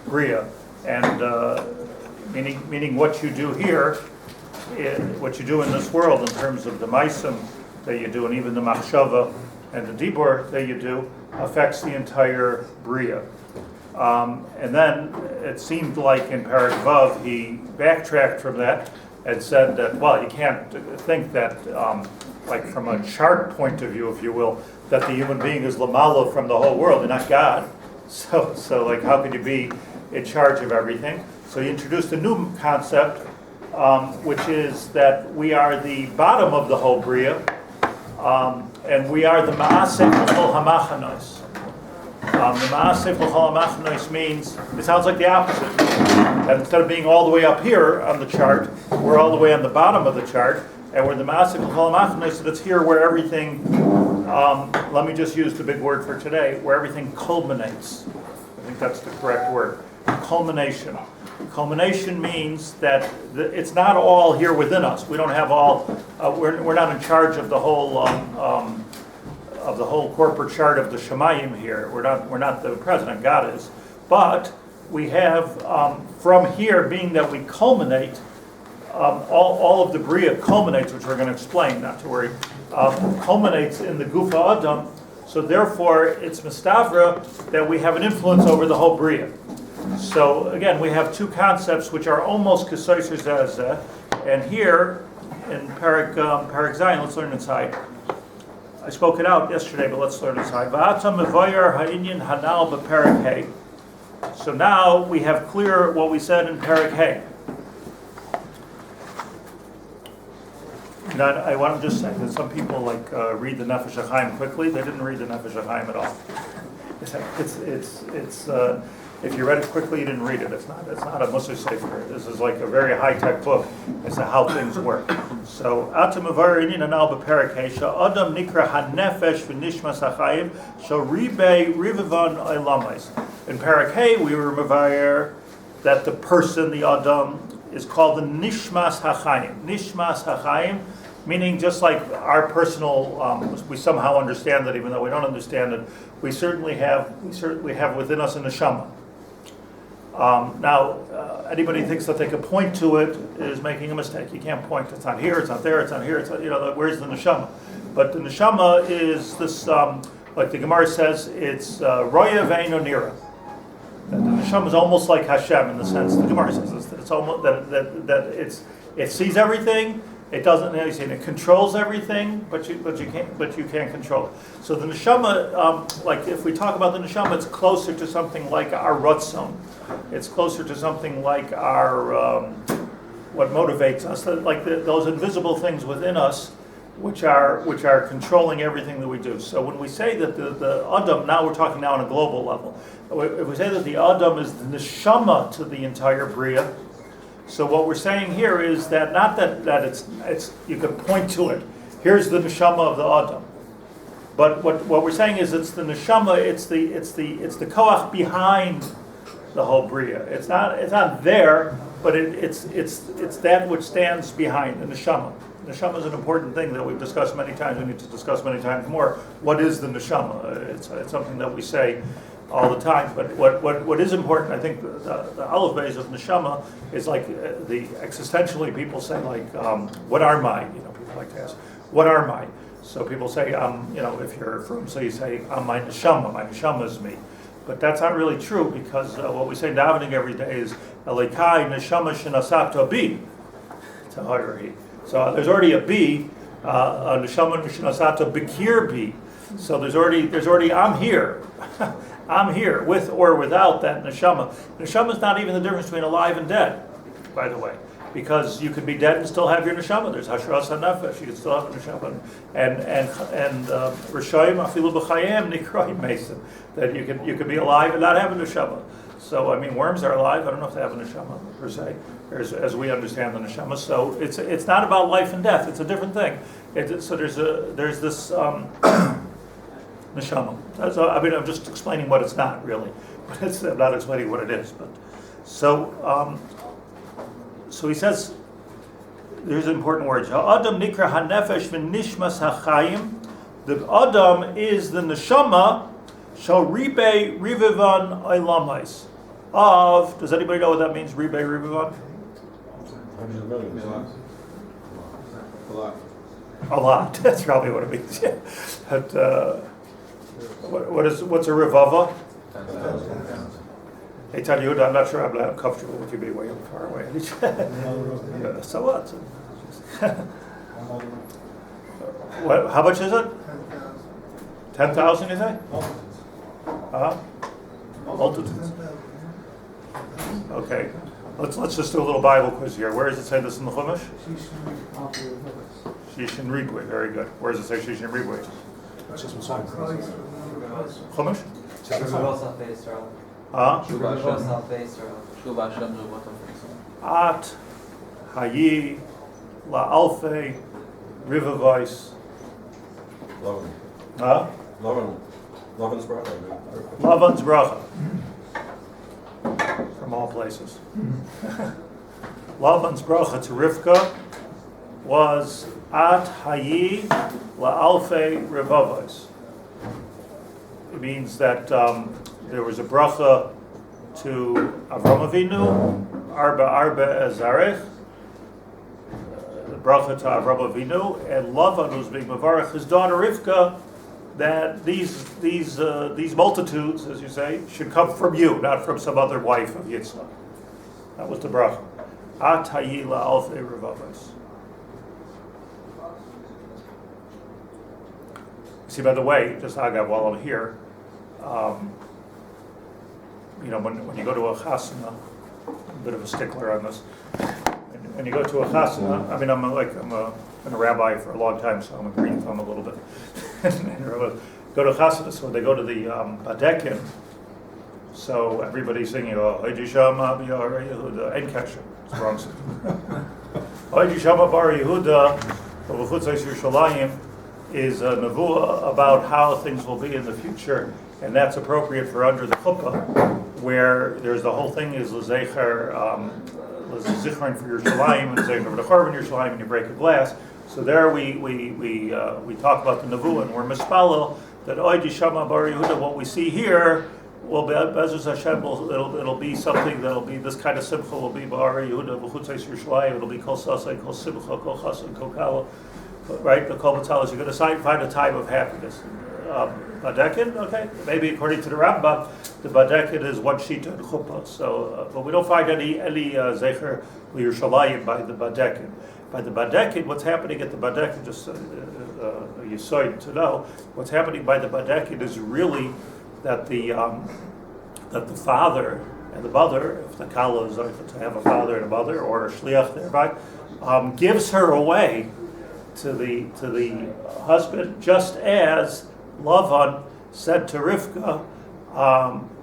bria, and meaning what you do here, what you do in this world in terms of the maisim that you do, and even the machshava and the dibur that you do, affects the entire bria. And then it seemed like in Perek Vav he backtracked from that and said that, well, you can't think that, like from a chart point of view, if you will, that the human being is lamalo from the whole world and not God. So like, how could you be in charge of everything? So he introduced a new concept, which is that we are the bottom of the whole bria, and we are the ma'aseh l'chol hamachanos. The ma'aseh l'chol hamachanos means, it sounds like the opposite. That instead of being all the way up here on the chart, we're all the way on the bottom of the chart, and we're the ma'aseh l'chol hamachanos, that's here where everything, let me just use the big word for today, where everything culminates. I think that's the correct word. Culmination. Culmination means that it's not all here within us. We don't have all. We're not in charge of the whole corporate chart of the Shemayim here. We're not the president. God is. But we have from here, being that we culminate, all of the bria culminates, which we're going to explain. Not to worry. Culminates in the Gufa Adam. So therefore, it's mistavra that we have an influence over the whole bria. So again, we have two concepts which are almost kesosher zeh, and here in Perek Zayin, let's learn inside. I spoke it out yesterday, but let's learn inside. Va'ata mevoyer ha'inyan hanal b'Perek Hey. So now we have clear what we said in Perek Hey. Now, I want to just say that some people read the Nefesh HaChaim quickly. They didn't read the Nefesh HaChaim at all. It's if you read it quickly, you didn't read it. It's not a Musar Sefer. This is like a very high-tech book as to how things work. So, Atam Avar Inyan Anal B'Perek Hey, Adam Nikra HaNefesh V'Nishmas HaChaim, Ribe Rivavan Olamais. In Perek Hey, we were Mavayer that the person, the Adam, is called the Nishmas HaChaim. Nishmas HaChaim, meaning just like our personal, we somehow understand it, even though we don't understand it. We certainly have within us a neshama. Now, anybody thinks that they can point to it is making a mistake. You can't point. It's not here. It's not there. It's not here. It's not, where's the neshama? But the neshama is this, like the Gemara says, it's roya ve'eno nira. The neshama is almost like Hashem in the sense the Gemara says this, that it's almost that it sees everything. It doesn't. It controls everything, but you can't control it. So the neshama, like if we talk about the neshama, it's closer to something like our ratzon. It's closer to something like our what motivates us, like those invisible things within us, which are controlling everything that we do. So when we say that the Adam, now we're talking now on a global level. If we say that the Adam is the neshama to the entire bria. So what we're saying here is that not that it's you can point to it. Here's the neshama of the Adam, but what we're saying is it's the neshama. It's the koach behind the whole bria. It's not there, but it's that which stands behind the neshama. Neshama is an important thing that we've discussed many times. We need to discuss many times more. What is the neshama? It's something that we say all the time, but what is important, I think, the aleph beis of neshama is like the existentially people say like, what are my? People like to ask, what are my? So people say, if you're from, so you say, I'm my neshama is me, but that's not really true because what we say in davening every day is Elikai neshama shenasato bi tahari. So there's already a bi, neshama shenasato bikir bi. So there's already I'm here. I'm here, with or without that neshama. Neshama is not even the difference between alive and dead, by the way, because you could be dead and still have your neshama. There's hashras hanefesh, you can still have a neshama, and rishayim afilu b'chayim nikrayim mesim, that you could be alive and not have a neshama. So I mean, worms are alive. I don't know if they have a neshama per se, as we understand the neshama. So it's not about life and death. It's a different thing. So there's this. Neshama. I'm just explaining what it's not really, but I'm not explaining what it is. But so he says, there's important words. Ha'adam nikra hanefesh v'nishmas ha'chaim. The Adam is the neshama shall ribe rivivan olamais. of, does anybody know what that means, Rebbe Rivavon? Hundreds of millions. A lot. A lot, that's probably what it means, yeah. But, what's a Rivava? 10,000. Hey, Tanya Yehuda, I'm not sure I'm comfortable with you being way far away. So what? How much is it? 10,000, you say? Multitudes. Okay. Let's just do a little Bible quiz here. Where does it say this in the Chumash? Shishin Ribui. Very good. Where does it say Shishin Ribui? Chumash? At Hayi La Alfe Rivavais. Lavan's bracha. Lavan's bracha. From all places. Lavan's bracha to Rivka was At Hayi La Alfe Rivavais. It means that there was a bracha to Avram Avinu, Arba Ezarech, the bracha to Avram Avinu, and Lavan was being mevarech his daughter Rivka, that these multitudes, as you say, should come from you, not from some other wife of Yitzchak. That was the bracha. At Hayi La Alfe Rivavais. See, by the way, just Agav, while I'm here, when you go to a chasana, I'm a bit of a stickler on this. When you go to a chasana, I mean, I'm a rabbi for a long time, so I'm a green thumb a little bit. Go to chasana, so they go to the badekin. So everybody's singing, Oidi Shama Bar Yehuda, Ein Kesher. It's wrong. Oidi Shama Bar Yehuda, V'chutzos Yerushalayim, is a nevuah about how things will be in the future, and that's appropriate for under the chuppah, where there's the whole thing is l'zecher zichron for Yerushalayim and zecher for the Chorban Yerushalayim, and you break a glass. So there we talk about the nevuah, and we're mispalel that Oidi Shama Bar Yehuda. What we see here will be Be'ezus Hashem. It'll be something that'll be this kind of simcha. Will be Bar Yehuda v'chutzos Yerushalayim. It'll be kol sasei, kol simcha, kol chassan, kol kala. Right, the kol b'talos, you're going to find a time of happiness. Badekin, okay, maybe according to the Rambam, the badekin is one sheet and chuppah. So, but we don't find any zecher l'Yerushalayim by the badekin. By the badekin, what's happening at the badekin? Just you saw to know what's happening by the badekin is really that the father and the mother, if the kala is to have a father and a mother, or a shliach thereby, gives her away to the husband, just as Lavan said to Rivka,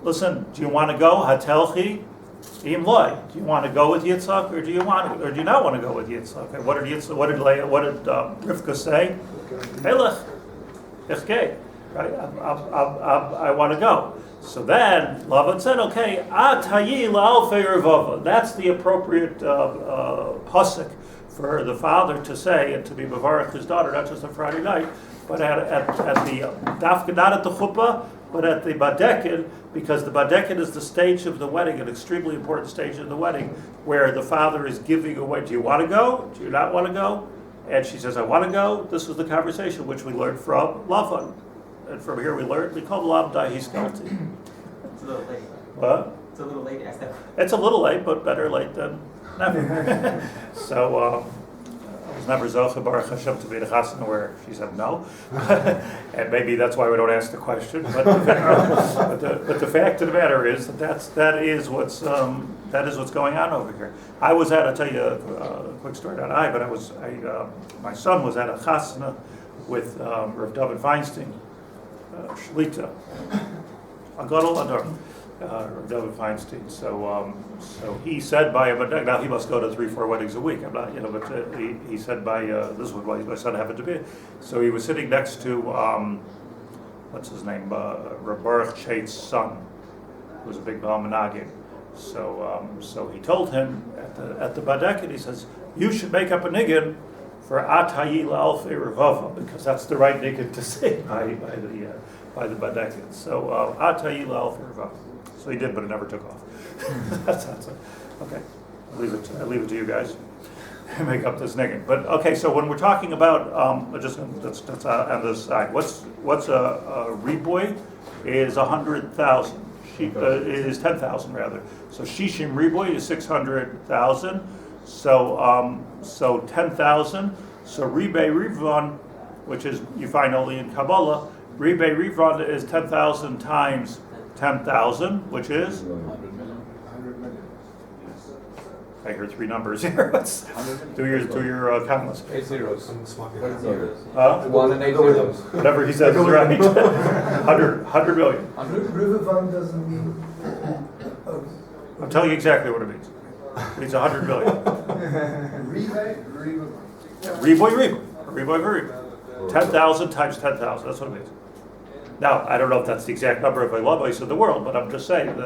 listen, do you want to go? Hatelchi im loy. Do you want to go with Yitzchak, or do you not want to go with Yitzchak? And what did Rivka say? Elech, ichkei. Right? I want to go. So then Lavan said, okay, at hayi la'alfei revava. That's the appropriate pasuk for the father to say and to be mevarech his daughter, not just on Friday night, but at the dafka, not at the chuppah, but at the badekin, because the badekin is the stage of the wedding, an extremely important stage of the wedding, where the father is giving away. Do you want to go? Do you not want to go? And she says, I want to go. This was the conversation which we learned from Lavan, and from here we call Lav Dahi Skelti. It's a little late. What? It's a little late to ask that. It's a little late, but better late than never. So I was never zoche Baruch Hashem to be the chasana where she said no, and maybe that's why we don't ask the question. But the fact of the matter is that is what's going on over here. I'll tell you a quick story, not I, but my son was at a chasana with Rav David Feinstein, Shlit'a, Agadol Adar. David Feinstein. So he said by now he must go to 3-4 weddings a week. I'm not, but he said by this is what my son happened to be. So he was sitting next to what's his name, Baruch Chait's son, who was a big Balmanagin. So he told him at the Badekin, he says, you should make up a niggin for At Hayi La'alfei Revava, because that's the right niggin to say by the Badekin. So At Hayi La'alfei Revava. So he did, but it never took off. That sounds okay. I leave it to you guys. Make up this nigging. But okay, so when we're talking about that's on this side. What's a riboy is 100,000. Is 10,000 rather. So shishim riboy is 600,000. So 10,000. So ribe rivon, which is you find only in Kabbalah. Ribe rivon is 10,000 times 10,000, which is. 100 million. I heard three numbers here. do your countless. 8 zeros. What is it? 1 and 8 zeros. Whatever he says is right. 100 million. River Fund doesn't mean. I'll tell you exactly what it means. It means 100 million. Riboy. 10,000 times 10,000. That's what it means. Now, I don't know if that's the exact number of Elovis of the world, but I'm just saying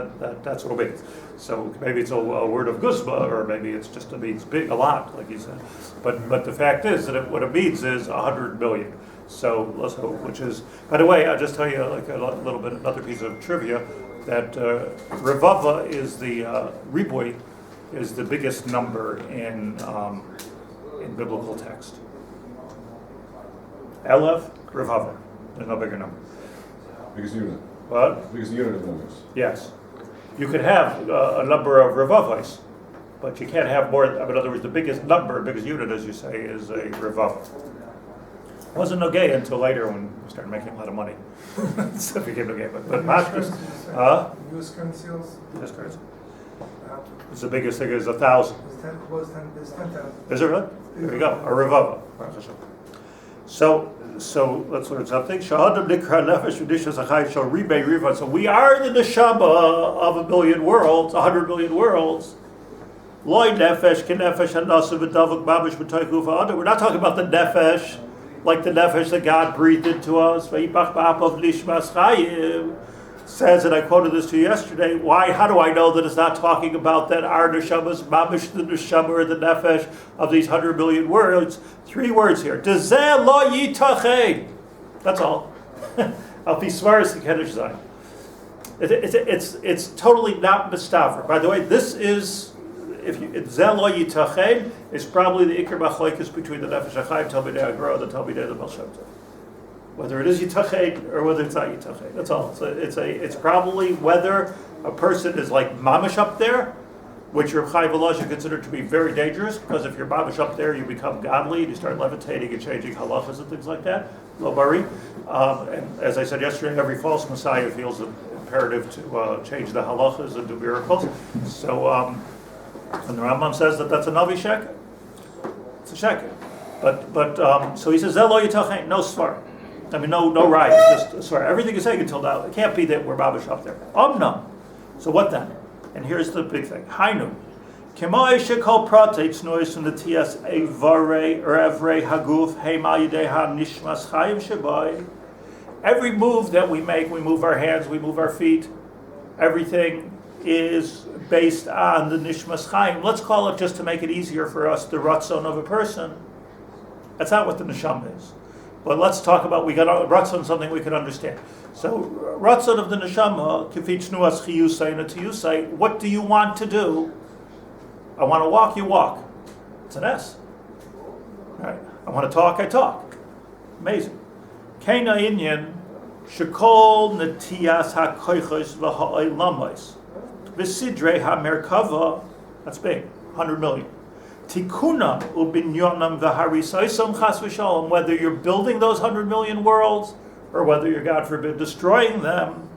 that's what it means. So maybe it's a word of guzma, or maybe it means big, a lot, like he said. But the fact is that what it means is 100 million. So, which is, by the way, I'll just tell you like a little bit, another piece of trivia, that Revava is the, Riboy is the biggest number in biblical text. Elef, Revava. There's no bigger number. Biggest unit. What? Biggest unit of numbers. Yes. You could have a number of revavos, but you can't have more. In other words, the biggest unit, as you say, is a revav. Wasn't no gay until later when we started making a lot of money. So it became no gay. But masters, U.S. currency also. yes, correct. It's the biggest thing is 1,000. It's 10,000. Is it really? There you go. A revava. So let's learn something. Shahadam nikra nefesh v'nishmas HaChaim shall rebay rivan. So we are the neshama of 1,000,000 worlds, 100,000,000 worlds. Loy nefesh kenefesh hanasa v'davuk babish v'toiku v'adam. We're not talking about the nefesh, like the nefesh that God breathed into us. V'yipach ba'apav nishmas Chaim says, and I quoted this to you yesterday. Why? How do I know that it's not talking about that our neshama is mamish the neshama or the nefesh of these 100,000,000 words? 3 words here. Dezeh lo yitached. That's all. I'll be smart as the Kiddush Zayin. It's totally not mistaver. By the way, this is Dezeh lo yitached is probably the ikar machlokes between the Nefesh HaChaim, Talmidei Agra, and the Talmidei the Baal Shem Tov. Whether it is yitached or whether it's not yitached. That's all. It's probably whether a person is like mamish up there, which your Chaim Volozhin considered to be very dangerous, because if you're mamish up there, you become godly and you start levitating and changing halachas and things like that. Lo bari. And as I said yesterday, every false messiah feels it imperative to change the halachas and do miracles. So, and the Rambam says that that's a navi sheker. It's a sheker. But so he says zelo yitached, no svar. I mean, no right. Just sorry. Everything is saying until now. It can't be that we're babish up there. No. So what then? And here's the big thing. Hainu. Kemai shekol prateitz nois from the tias evare or evre haguf heima yideha nishmas chayim shabai. Every move that we make, we move our hands, we move our feet. Everything is based on the nishmas chayim. Let's call it, just to make it easier for us, the ratzon of a person. That's not what the neshama is. But let's talk about, we got ratzon, something we can understand. So ratzon of the neshama, kifich nuas chiyusay natiyusay. What do you want to do? I want to walk, you walk. It's an S. Right? I want to talk, I talk. Amazing. Keina inyan shekol natiyas hakoichos v'ha'olamos v'sidrei ha'merkava. That's big. 100 million. Tikunam ubinyonam v'harisaisam chas v'shalom. Whether you're building those 100 million worlds, or whether you're, God forbid, destroying them,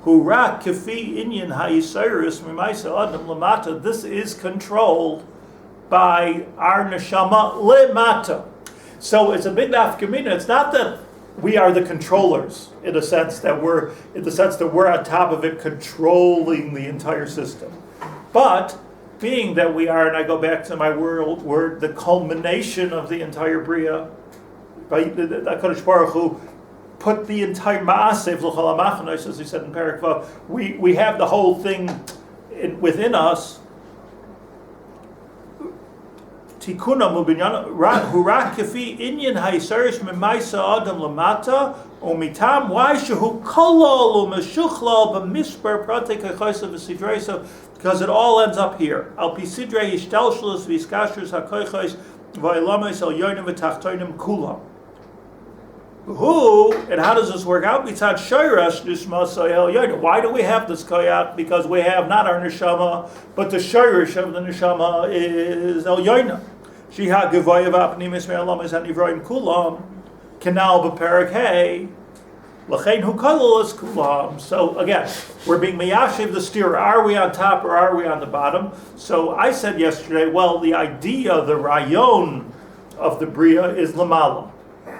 hurak kafi inyan ha'yisayris mimaisa adam lamata. This is controlled by our neshama lemata. So it's a big nafkamina. It's not that we are the controllers in the sense that we're on top of it, controlling the entire system, but being that we are, and I go back to my word, the culmination of the entire Bria, by the HaKadosh Baruch Hu put the entire Ma'asev l'chol ha'machanos, as he said in Perek Vav, we have the whole thing within us. Tikuna mubinyana hurak kafi inyan haisarish memaisa adam lamata umitam. Why shehu kolol umeshuchlal b'misper pratik ha'chaysav v'sidreisa because it all ends up here. Al pisidrei hishtalshlus v'iskashrus hakoychos v'ilamos el yonim v'tachtonim kulam. Who, and how does this work out? Mitzad shoyrash nishma el yonim. Why do we have this koyach? Because we have not our neshama, but the shoyrash of the neshama is el yonim. Shiha gevoyev apnimis me'alamis hanivroim kulam. Canal b'perak hey. L'chein hu kololos kulam. So again, we're being miyashiv the steer. Are we on top or are we on the bottom? So I said yesterday, well, the idea, the rayon of the bria is lamala.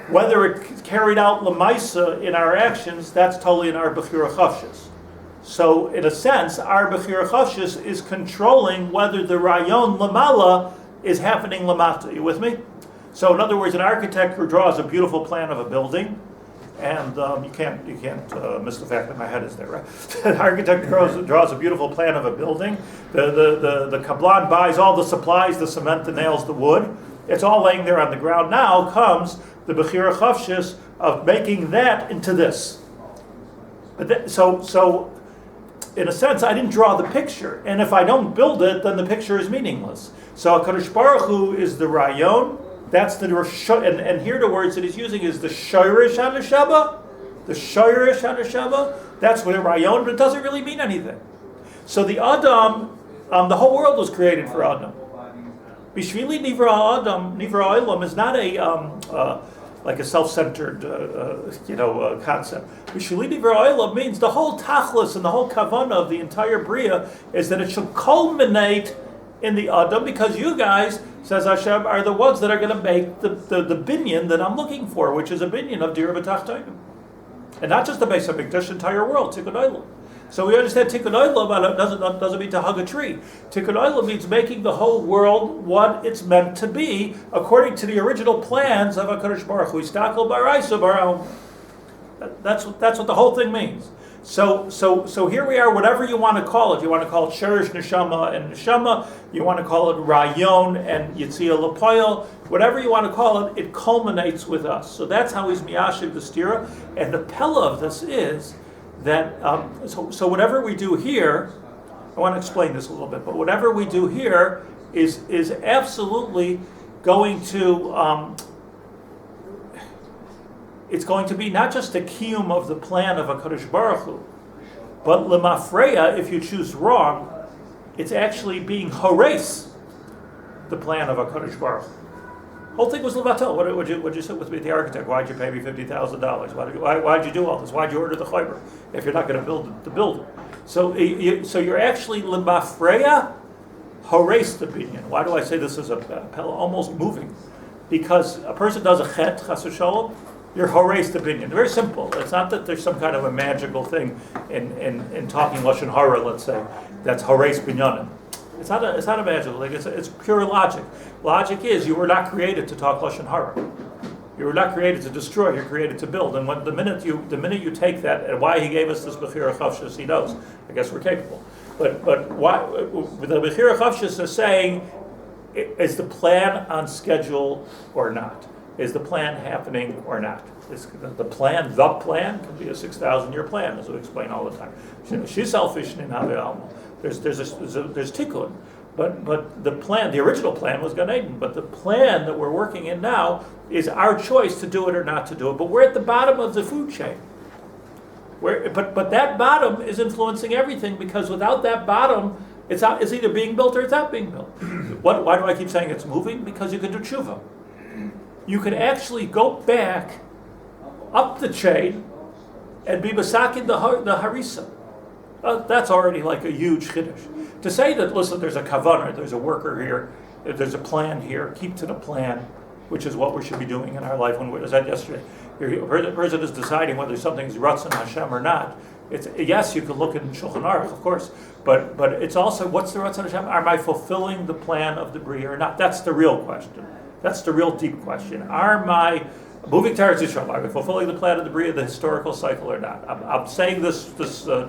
Whether it's carried out lamaisa in our actions, that's totally in our bechira chavshis. So in a sense, our bechira chavshis is controlling whether the rayon lamala is happening lamata. You with me? So in other words, an architect who draws a beautiful plan of a building, and you can't miss the fact that my head is there, right? An architect draws a beautiful plan of a building. The kablan buys all the supplies, the cement, the nails, the wood. It's all laying there on the ground. Now comes the bechira chavshis of making that into this. But so in a sense, I didn't draw the picture, and if I don't build it, then the picture is meaningless. So HaKadosh Baruch Hu is the rayon. That's the and here the words that he's using is the shoyrish haneshama. The shoyrish haneshama. That's what a rayon, but it doesn't really mean anything. So the Adam, the whole world was created for Adam. Bishvili nivra Adam, nivra olam is not a like a self-centered concept. Bishvili nivra olam means the whole tachlis and the whole kavanah of the entire bria is that it should culminate in the Adam, because you guys, says Hashem, are the ones that are going to make the binyan that I'm looking for, which is a binyan of Dira B'Tachtonim. And not just the base of Mikdash, entire world, Tikkun Olam. So we understand Tikkun Olam doesn't mean to hug a tree. Tikkun Olam means making the whole world what it's meant to be, according to the original plans of HaKadosh Baruch Hu. Istakel Baraisa Barao. That's what the whole thing means. So here we are, whatever you want to call it. You want to call it Sherish Neshama and Neshama. You want to call it Rayon and Yitzia Lapoil. Whatever you want to call it, it culminates with us. So that's how he's Miyashiv the Stira. And the Pella of this is that, so whatever we do here, I want to explain this a little bit, but whatever we do here is absolutely going to, it's going to be not just the kiyum of the plan of HaKadosh Baruch Hu, but lemafreya, if you choose wrong, it's actually being hores the plan of HaKadosh Baruch Hu. Whole thing was levatel. What'd you sit with me at the architect? Why'd you pay me $50,000? Why'd you do all this? Why'd you order the Chaim if you're not going to build the building? So you're actually lemafreya hores the binyan. Why do I say this is almost moving? Because a person does a chet chas v'shalom, you're hores the binyan. Very simple. It's not that there's some kind of a magical thing in talking lashon hara, let's say, that's hores binyanim. It's not a magical thing. It's pure logic. Logic is you were not created to talk lashon hara. You were not created to destroy. You're created to build. And the minute you take that, and why he gave us this bechira chavshus, he knows. I guess we're capable. But why the bechira chavshus is saying, is the plan on schedule or not? Is the plan happening or not? Is the plan can be a 6,000-year plan, as we explain all the time. She's selfish in Havel. There's tikkun, but the plan, the original plan was Gan Eden. But the plan that we're working in now is our choice to do it or not to do it. But we're at the bottom of the food chain. But that bottom is influencing everything, because without that bottom, it's either being built or it's not being built. Why do I keep saying it's moving? Because you can do tshuva. You can actually go back up the chain and be masakin the harisa. That's already like a huge chiddush. To say that, listen, there's a kavanah, there's a worker here, there's a plan here, keep to the plan, which is what we should be doing in our life. When we said yesterday, the person is deciding whether something's Ratzon Hashem or not. Yes, you could look in Shulchan Aruch, of course, but it's also, what's the Ratzon Hashem? Am I fulfilling the plan of the Bria or not? That's the real question. That's the real deep question. Are my moving to Eretz Yisrael, are we fulfilling the plan of the Bria, the historical cycle or not? I'm saying this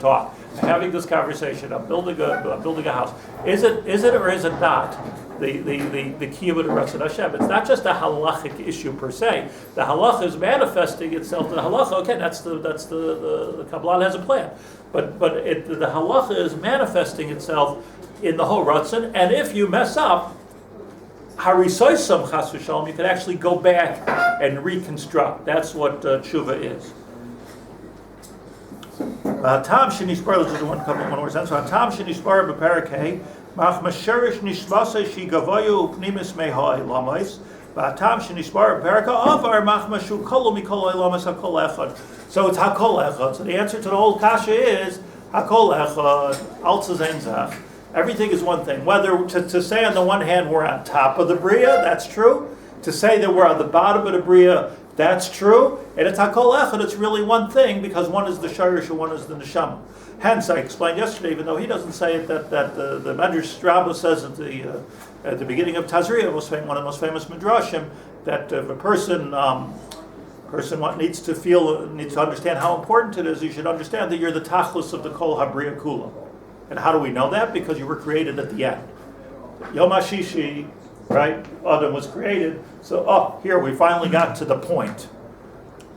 talk, I'm having this conversation. I'm building a house. Is it or is it not the key of the Ratzon Hashem? It's not just a halachic issue per se. The halacha is manifesting itself. The halacha, okay, that's the Kabbalah has a plan, but the halacha is manifesting itself in the whole Ratzon, and if you mess up, harisoisam chas v'shalom, you can actually go back and reconstruct. That's what tshuva is. Tam shenishbar, let's do one more sentence. Tam shenishbar b'parakei, mach masherish nishbasei shigavayu upnimis mehoi lamais, v'atam shenishbar b'paraka avar mach mashu kolu mikol lamas hakol echad. So it's hakol echad. So the answer to the whole kasha is hakol echad, al tzazein zach. Everything is one thing. Whether to say on the one hand we're on top of the bria, that's true. To say that we're on the bottom of the bria, that's true. And it's hakol echad, it's really one thing because one is the shayrish and one is the neshama. Hence, I explained yesterday, even though he doesn't say it, that the Medrash Strabo says at the beginning of Tazria, one of the most famous midrashim, that if a person needs to understand how important it is, you should understand that you're the tachlis of the kol habriya kula. And how do we know that? Because you were created at the end. Yom HaShishi, right? Adam was created. So, here we finally got to the point.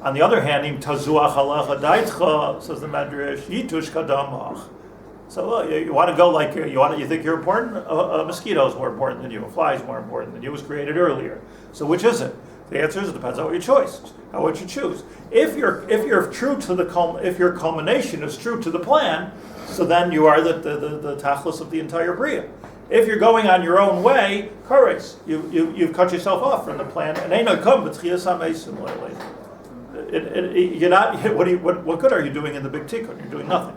On the other hand, im tazuach halacha daitcha, says the Medrash, yitush kadamach. So you want to go like you think you're important? A mosquito is more important than you. A fly is more important than you. Was created earlier. So which is it? The answer is it depends on what you choose. How would you choose? If your culmination is true to the plan, so then you are the tachlis of the entire bria. If you're going on your own way, correct, you've cut yourself off from the plan. And you're not. What good are you doing in the big tikkun? You're doing nothing.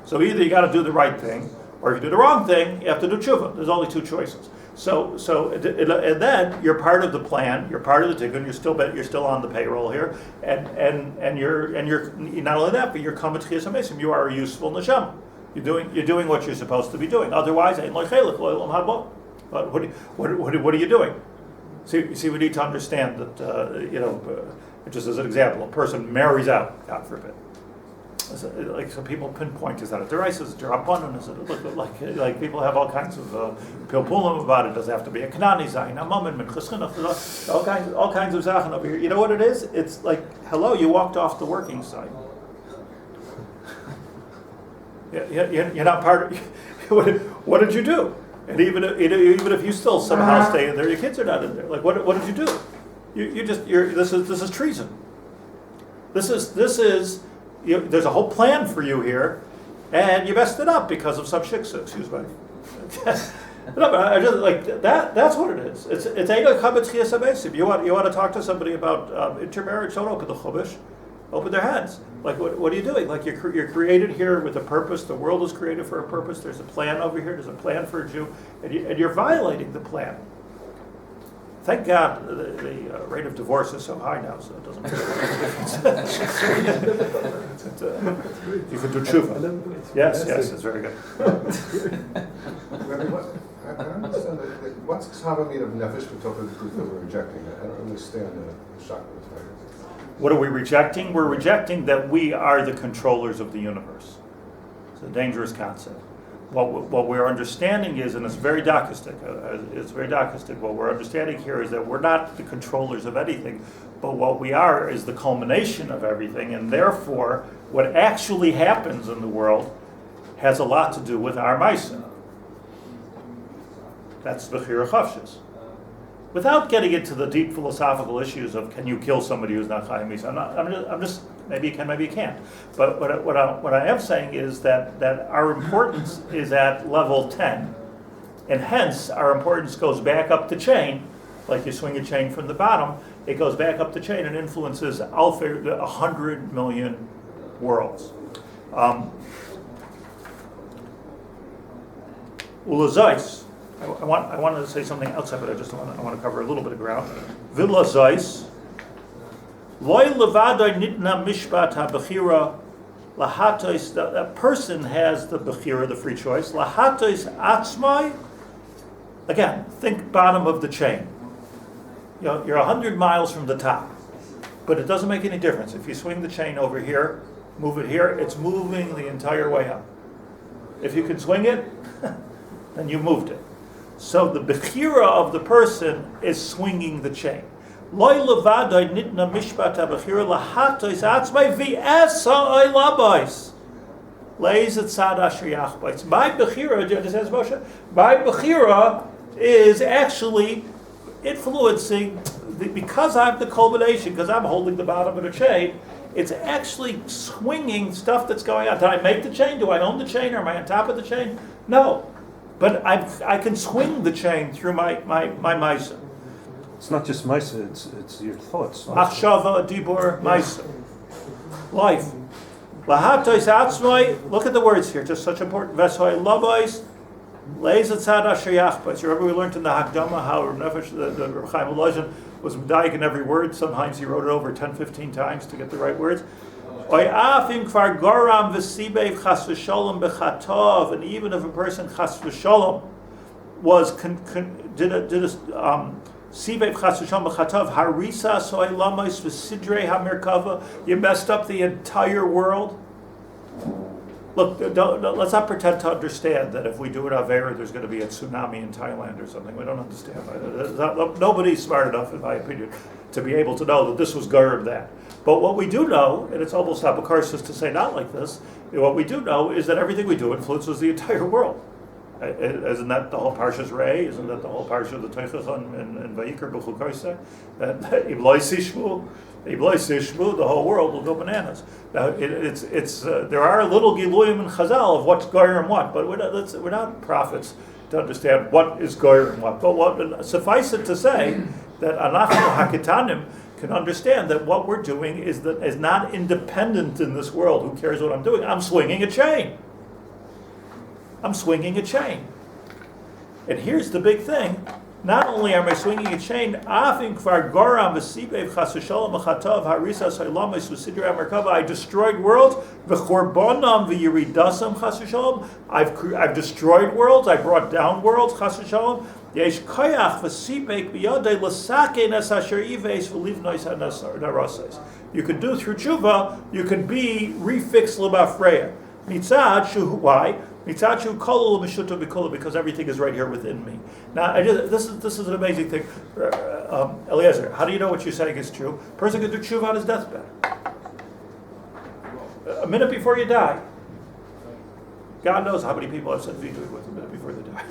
So either you got to do the right thing, or if you do the wrong thing, you have to do tshuva. There's only two choices. So and then you're part of the plan. You're part of the tikkun. You're still on the payroll here, and you're not only that, but you're coming to chiyasamesim. You are a useful neshama. You're doing what you're supposed to be doing. Otherwise, ain't like chelik lo'olam haba. What are you doing? See, we need to understand that just as an example, a person marries out, God forbid. So people pinpoint, is that a deraisa, is it derabanan, is it like people have all kinds of pilpulim about it. Does it have to be a kanani zayin, a mammon, all kinds of zachen over here. You know what it is? It's like, hello, you walked off the working site. You're not part of. What did you do? And even if you still somehow stay in there, your kids are not in there. Like, what did you do? This is treason. This is there's a whole plan for you here, and you messed it up because of some shiksa. Excuse me. No, but I just like that. That's what it is. It's eiga chavetz chiyasamesim. You want to talk to somebody about intermarriage? Don't open the chumash. Open their hands. Like what are you doing? Like you're created here with a purpose. The world is created for a purpose. There's a plan over here. There's a plan for a Jew, and you're violating the plan. Thank God the rate of divorce is so high now, so it doesn't make a difference. You can do tshuva. Yes, it's very good. Rabbi, I don't understand what's ksava mean of nefesh b'tocha that we're rejecting? I don't understand the shock of the title. What are we rejecting? We're rejecting that we are the controllers of the universe. It's a dangerous concept. What we're understanding is, and it's very Dakistic, what we're understanding here is that we're not the controllers of anything, but what we are is the culmination of everything, and therefore, what actually happens in the world has a lot to do with our Maisa. That's Bechira Chavshis. Without getting into the deep philosophical issues of can you kill somebody who's not Chaim, I'm just maybe you can, maybe you can't. But what I am saying is that our importance is at level 10, and hence our importance goes back up the chain, like you swing a chain from the bottom. It goes back up the chain and influences 100 million worlds. Ulazais. I wanted to say something outside, but I want to cover a little bit of ground. Villa Zeis. Loy levadai nitna mishpat ha-bechira lahatos. That person has the bechira, the free choice. Lahatos atzmai. Again, think bottom of the chain. You're 100 miles from the top, but it doesn't make any difference if you swing the chain over here, move it here. It's moving the entire way up. If you can swing it, then you moved it. So the bechira of the person is swinging the chain. Loy levadai nitna mishpat ha-bechira lahatos atzmai v'esa oilabos. Leis et tzad asher yachbais. My bechira, do you understand, Moshe? My bechira is actually influencing, because I'm the culmination, because I'm holding the bottom of the chain, it's actually swinging stuff that's going on. Did I make the chain? Do I own the chain? Or am I on top of the chain? No. But I can swing the chain through my maisa. It's not just Maisa, it's your thoughts. Machshava, dibur, maisa. Life. Lahatois atzmai, look at the words here, just such important. Veshoy labais, leis etzad asher yachbais. You remember we learned in the Hakdama how Nefesh, the Chaim Volozhin was medayik in every word. Sometimes he wrote it over 10, 15 times to get the right words. Oy afim kvar goram v'sibev chas v'sholom b'chatov, and even if a person chas v'sholom was did a sibev chas v'sholom b'chatov harisa soy lamos v'sidrei hamerkava, you messed up the entire world. Look, let's not pretend to understand that if we do an Avera, there's going to be a tsunami in Thailand or something. We don't understand. Nobody's smart enough, in my opinion, to be able to know that this was Garb that. But what we do know, and it's almost apocalyptic to say not like this, what we do know is that everything we do influences the entire world. Isn't that the whole Parshas Rei? Isn't that the whole Parsha of the Teichach and Vayikra B'chukoiseh? That Iblois Ishmu, the whole world will go bananas. Now, there are little Giluyim in Chazal of what's Goyer and what, but we're not prophets to understand what is Goyer and what. But suffice it to say that Anachnu Hakitanim can understand that what we're doing is not independent in this world. Who cares what I'm doing? I'm swinging a chain. I'm swinging a chain. And here's the big thing. Not only am I swinging a chain, I destroyed worlds. I've destroyed worlds. I brought down worlds. You can do through tshuva, you can be refixed l'mafreya. Why? Because everything is right here within me. Now, this is an amazing thing. Eliezer, how do you know what you're saying is true? A person can do tshuva on his deathbed. A minute before you die. God knows how many people have said vidui with a minute before they die.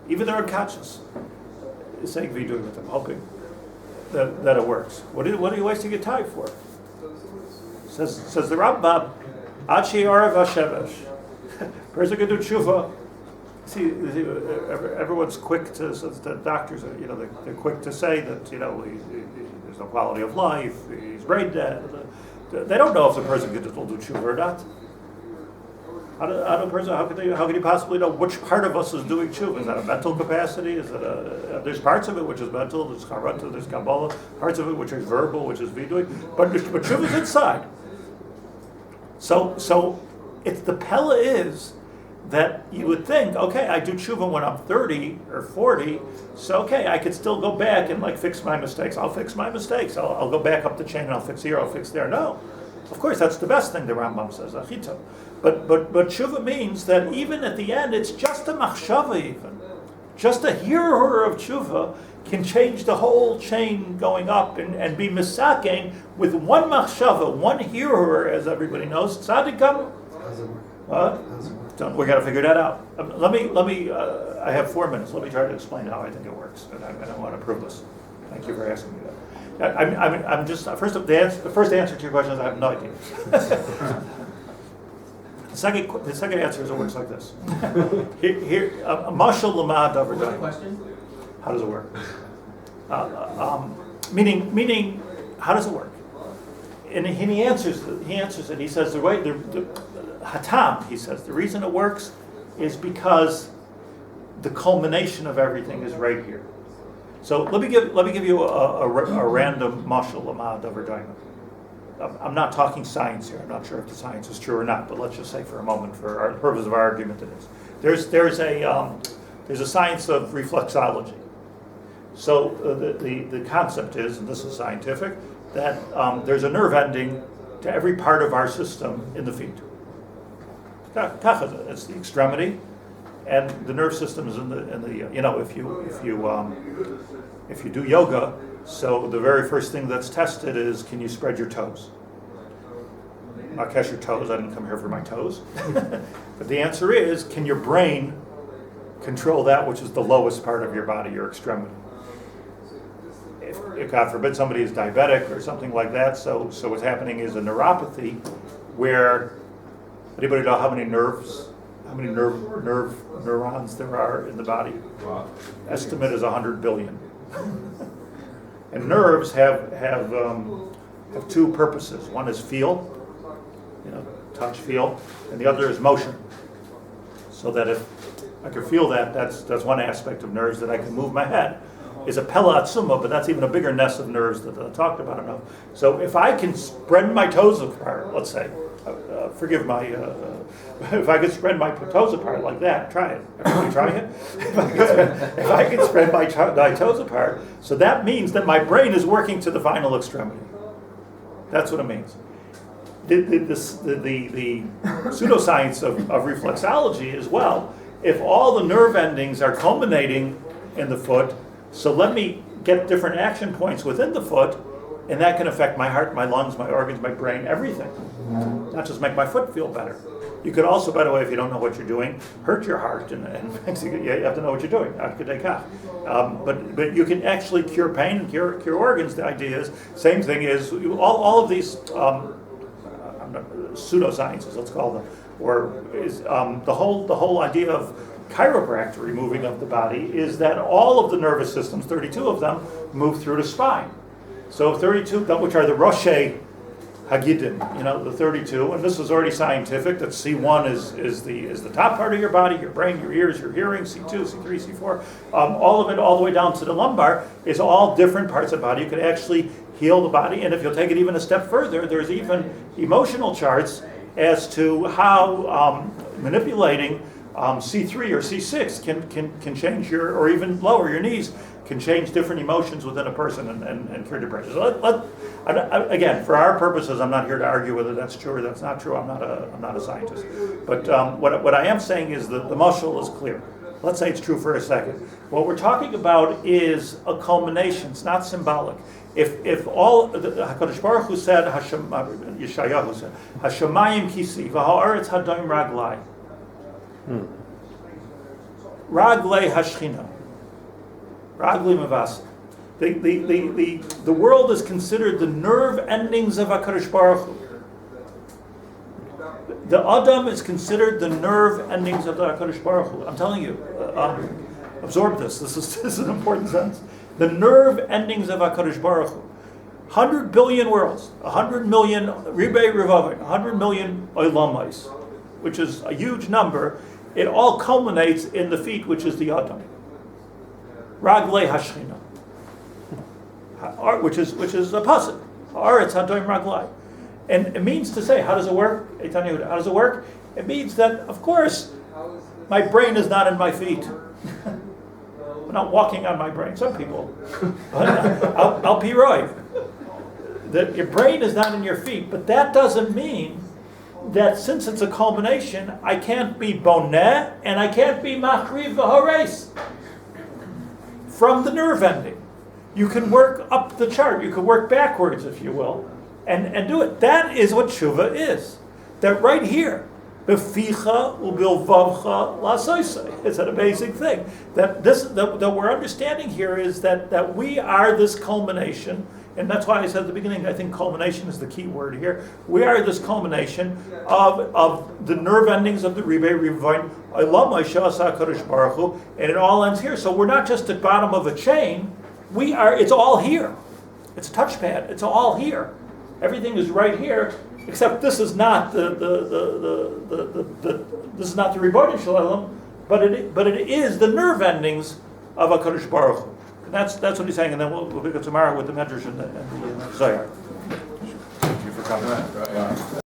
Even their unconscious is saying vidui with them, hoping that it works. What are you wasting your time for? Says the Rambam, Achi Arav Hashemesh. Person can do tshuva. See, everyone's quick to, so the doctors are, they're quick to say that, there's no quality of life, he's brain dead. They don't know if the person can do tshuva or not. How can you possibly know which part of us is doing tshuva? Is that a mental capacity? Is it there's parts of it which is mental, there's charata, there's kabbalah, parts of it which is verbal, which is vidui, but tshuva is inside. So it's the pella is that you would think, okay, I do tshuva when I'm 30 or 40, so okay, I could still go back and fix my mistakes. I'll fix my mistakes. I'll go back up the chain and I'll fix here, I'll fix there. No, of course that's the best thing the Rambam says, achito. But tshuva means that even at the end, it's just a machshava even. Just a hearer of tshuva can change the whole chain going up and be misakein with one machshava, one hearer, as everybody knows. Tzaddikam. We're going to figure that out. Let me. I have 4 minutes. Let me try to explain how I think it works, and I want to prove this. Thank you for asking me that. I'm just the first answer to your question is I have no idea. The second answer is it works like this. Here, mashal lamad What's the question? How does it work? Meaning, how does it work? And he answers it. He says the hatam. He says the reason it works is because the culmination of everything is right here. So let me give you a random mashal lamad over diamond. I'm not talking science here. I'm not sure if the science is true or not, but let's just say for a moment, for our purpose of our argument, it is. There's a science of reflexology. So the concept is, and this is scientific, that there's a nerve ending to every part of our system in the feet. It's the extremity, and the nerve system is in the if you do yoga, so the very first thing that's tested is, can you spread your toes? I'll catch your toes. I didn't come here for my toes. But the answer is, can your brain control that which is the lowest part of your body, your extremity? If God forbid somebody is diabetic or something like that, so what's happening is a neuropathy where, anybody know how many neurons there are in the body? Estimate is 100 billion. And nerves have two purposes. One is feel, touch, feel, and the other is motion. So that if I can feel that's one aspect of nerves, that I can move my head. Is a pella atzuma, but that's even a bigger nest of nerves that I talked about enough. So if I can spread my toes apart, let's say, forgive my, if I could spread my toes apart like that, try it. Everybody try it? If I could spread my toes apart, so that means that my brain is working to the final extremity. That's what it means. The pseudoscience of reflexology as well, if all the nerve endings are culminating in the foot, so let me get different action points within the foot, and that can affect my heart, my lungs, my organs, my brain, everything. Not just make my foot feel better. You could also, by the way, if you don't know what you're doing, hurt your heart, and you have to know what you're doing. But you can actually cure pain and cure organs. The idea is, same thing is, all of these pseudosciences, let's call them, or is the whole idea of chiropractic removing of the body is that all of the nervous systems, 32 of them, move through the spine. So 32, which are the Roshei Hagidim, the 32, and this is already scientific, that C1 is the top part of your body, your brain, your ears, your hearing, C2, C3, C4, all of it, all the way down to the lumbar, is all different parts of the body. You can actually heal the body, and if you'll take it even a step further, there's even emotional charts as to how manipulating C3 or C6 can change or even lower your knees, can change different emotions within a person and cure depression. So again, for our purposes, I'm not here to argue whether that's true or that's not true. I'm not a scientist. But what I am saying is that the mashal is clear. Let's say it's true for a second. What we're talking about is a culmination. It's not symbolic. If all HaKadosh Baruch Hu said, Yeshayahu said, Hashemayim kisi v'ha'aretz hadayim raglai. Raglei hashchina. Raglei mavasa. The world is considered the nerve endings of HaKadosh Baruch Hu. The Adam is considered the nerve endings of the HaKadosh Baruch Hu. I'm telling you, absorb this. This is an important sentence. The nerve endings of HaKadosh Baruch Hu. 100 billion worlds, 100 million Rebbe Revavim, 100 million Olamais, which is a huge number. It all culminates in the feet, which is the Adam. Raglei hashchina, which is a pasuk. Haaretz hadoim raglai, and it means to say, how does it work? How does it work? It means that, of course, my brain is not in my feet. I'm not walking on my brain. Some people, I'll be right. That your brain is not in your feet, but that doesn't mean that since it's a culmination, I can't be boneh and I can't be machriv v'hares from the nerve ending. You can work up the chart. You can work backwards, if you will, and do it. That is what tshuva is. That right here, beficha ubilvavcha lasoisai. It's an amazing thing. That we're understanding here is that we are this culmination. And that's why I said at the beginning, I think culmination is the key word here. We are this culmination of the nerve endings of the Rebbe Revavim, and it all ends here. So we're not just at the bottom of a chain. It's all here. It's a touchpad. It's all here. Everything is right here, except this is not this is not the Rebbe Shalom, but it is the nerve endings of HaKadosh Baruch Hu. That's what he's saying, and then we'll pick up tomorrow with the Medrash and the Zohar. Thank you for coming.